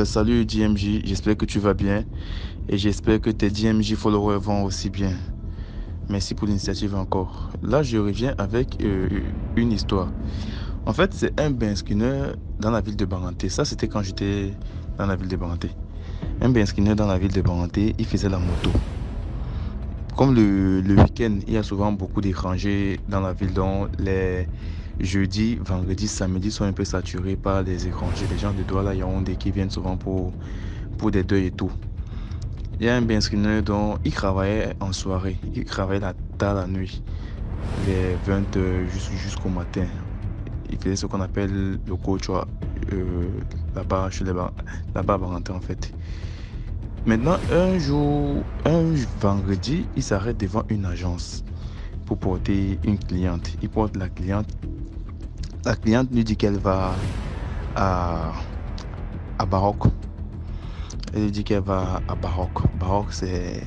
Salut DMJ, j'espère que tu vas bien et j'espère que tes DMJ followers vont aussi bien. Merci pour l'initiative encore. Là, je reviens avec une histoire. En fait, c'est un Ben Skinner dans la ville de Baranté. Ça, c'était quand j'étais dans la ville de Baranté. Un Ben Skinner dans la ville de Baranté, il faisait la moto. Comme le week-end, il y a souvent beaucoup d'étrangers dans la ville, dont les jeudis, vendredis, samedis sont un peu saturés par les étrangers. Les gens de Douala, Yaoundé qui viennent souvent pour des deuils et tout. Il y a un Ben Skinner dont il travaillait en soirée. Il travaillait tard la nuit, les 20 heures jusqu'au matin. Il faisait ce qu'on appelle le coach là-bas, là-bas à Baranté en fait. Maintenant, un vendredi, il s'arrête devant une agence pour porter une cliente. Il porte la cliente. La cliente lui dit qu'elle va à, à Baroque. Elle lui dit qu'elle va à Baroque. Baroque, c'est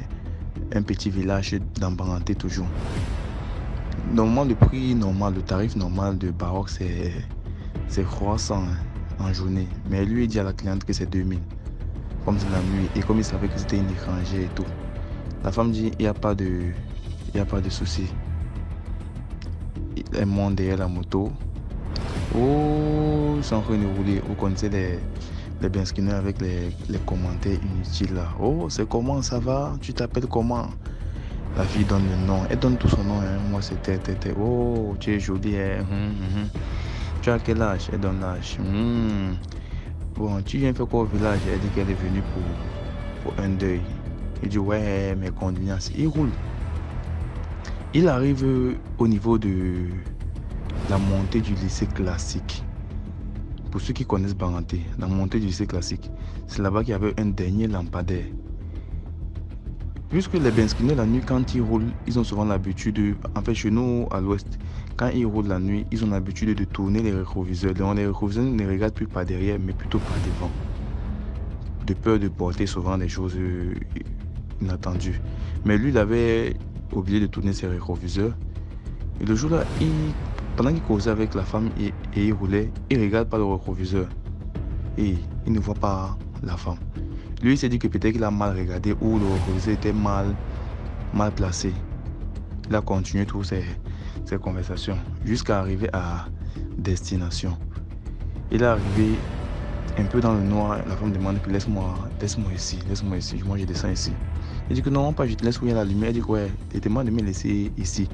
un petit village dans Baranté toujours. Normalement, le prix normal, le tarif normal de Baroque, c'est 300 en journée. Mais lui, il dit à la cliente que c'est 2000. Comme c'est la nuit. Et comme il savait que c'était une étrangère et tout. La femme dit, il n'y a pas de souci. Elle monte derrière la moto. Oh, ils sont en train de rouler. Vous connaissez les Ben Skinner avec les commentaires inutiles là. Oh, c'est comment, ça va? Tu t'appelles comment? La fille donne le nom. Elle donne tout son nom. Hein. Moi, c'était. Oh, tu es jolie. Hein. Tu as quel âge? Elle donne l'âge. Bon, tu viens faire quoi au village? Elle dit qu'elle est venue pour un deuil. Il dit, ouais, mes condoléances. Il roule. Il arrive au niveau de la montée du lycée classique. Pour ceux qui connaissent Baranté, la montée du lycée classique, c'est là-bas qu'il y avait un dernier lampadaire. Puisque les Ben Skinner, la nuit, quand ils roulent, ils ont souvent l'habitude, en fait chez nous à l'ouest, quand ils roulent la nuit, ils ont l'habitude de tourner les rétroviseurs. Donc les rétroviseurs ne regardent plus par derrière, mais plutôt par devant. De peur de porter souvent des choses inattendues. Mais lui, il avait oublié de tourner ses rétroviseurs. Et le jour-là, pendant qu'il causait avec la femme et il roulait, il ne regarde pas le rétroviseur. Et il ne voit pas la femme. Lui, il s'est dit que peut-être qu'il a mal regardé ou le rétroviseur était mal placé. Il a continué toutes ces conversations jusqu'à arriver à destination. Il est arrivé un peu dans le noir. La femme demande que laisse-moi ici. Moi, je descends ici. Il dit que non, pas je te laisse où il y a la lumière. Il dit que ouais, demande de me laisser ici.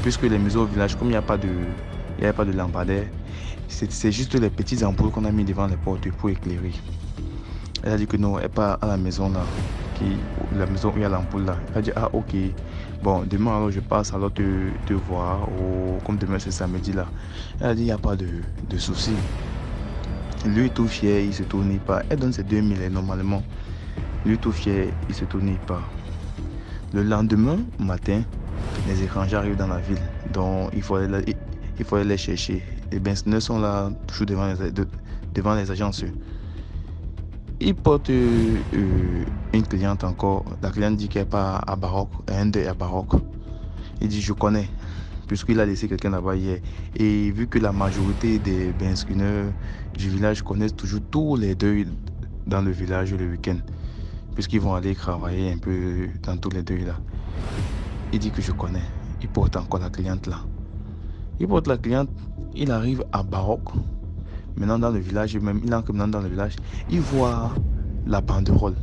Puisque les maisons au village, comme il n'y a pas de lampadaire, c'est juste les petites ampoules qu'on a mis devant les portes pour éclairer. Elle a dit que non, elle part à la maison là, la maison où il y a l'ampoule là. Elle a dit ah ok, bon demain alors je passe alors te voir, comme demain c'est samedi là. Elle a dit il n'y a pas de souci. Lui tout fier, il se tourne pas. Elle donne ses 2000 normalement. Lui tout fier, il se tourne pas. Le lendemain matin, les étrangers arrivent dans la ville, donc il faut aller les chercher. Les Ben Skinner sont là toujours devant les agences. Il porte une cliente encore. La cliente dit qu'elle part à Baroque, un deuil à Baroque. Il dit je connais, puisqu'il a laissé quelqu'un là-bas hier. Et vu que la majorité des Ben Skinner du village connaissent toujours tous les deuils dans le village le week-end, puisqu'ils vont aller travailler un peu dans tous les deuils là. Il dit que je connais. Il porte encore la cliente là. Il porte la cliente, il arrive à Baroque. Maintenant dans le village, même il entre maintenant dans le village, il voit la banderole.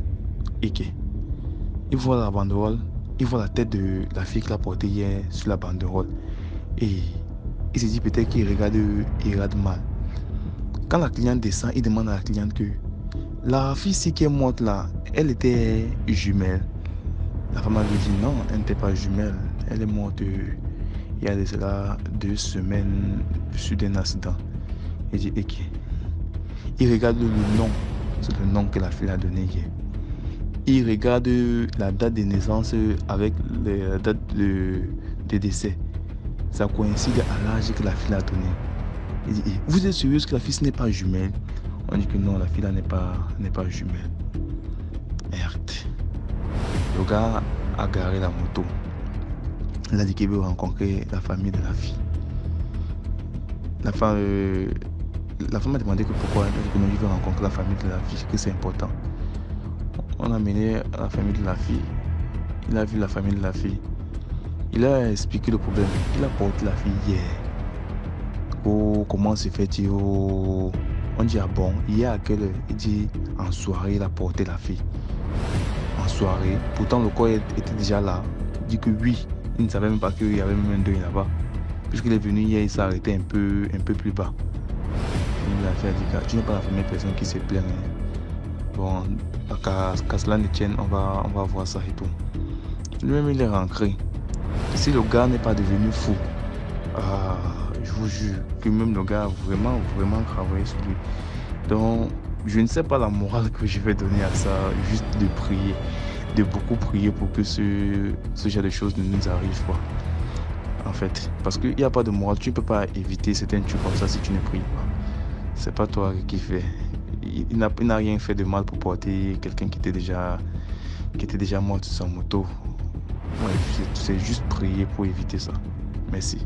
Il voit la banderole, il voit la tête de la fille qu'il a portée hier sur la banderole. Et il se dit peut-être qu'il regarde mal. Quand la cliente descend, il demande à la cliente que la fille ci qui est morte là, elle était jumelle. La femme lui dit non, elle n'était pas jumelle. Elle est morte il y a de cela 2 semaines suite d'un accident. Il dit ok. Il regarde le nom, c'est le nom que la fille a donné hier. Il regarde la date de naissance avec la date de décès. Ça coïncide à l'âge que la fille a donné. Il dit vous êtes sérieux que la fille ce n'est pas jumelle? On dit que non, la fille là n'est pas jumelle. Merde. Le gars a garé la moto. Il a dit qu'il veut rencontrer la famille de la fille. La femme la femme m'a demandé que pourquoi il veut rencontrer la famille de la fille, que c'est important. On a mené la famille de la fille. Il a vu la famille de la fille. Il a expliqué le problème. Il a porté la fille hier. Oh, comment c'est fait-il? Oh. On dit, ah bon, hier à quelle heure? Il dit, en soirée, il a porté la fille. En soirée. Pourtant, le corps était déjà là. Il dit que oui. Il ne savait même pas qu'il y avait même un deuil là-bas. Puisqu'il est venu hier, il s'est arrêté un peu plus bas. La fille a dit, tu n'es pas la première personne qui se plaint. Bon, qu'à cela ne tienne, on va voir ça et tout. Lui-même, il est rentré. Si le gars n'est pas devenu fou, je vous jure que même le gars a vraiment travaillé sur lui. Donc, je ne sais pas la morale que je vais donner à ça, juste de prier, de beaucoup prier pour que ce genre de choses ne nous arrive pas. En fait, parce qu'il n'y a pas de morale, tu ne peux pas éviter certains trucs comme ça si tu ne pries pas. C'est pas toi qui fais. Il n'a rien fait de mal pour porter quelqu'un qui était déjà mort sur sa moto. Ouais, c'est juste prier pour éviter ça. Merci.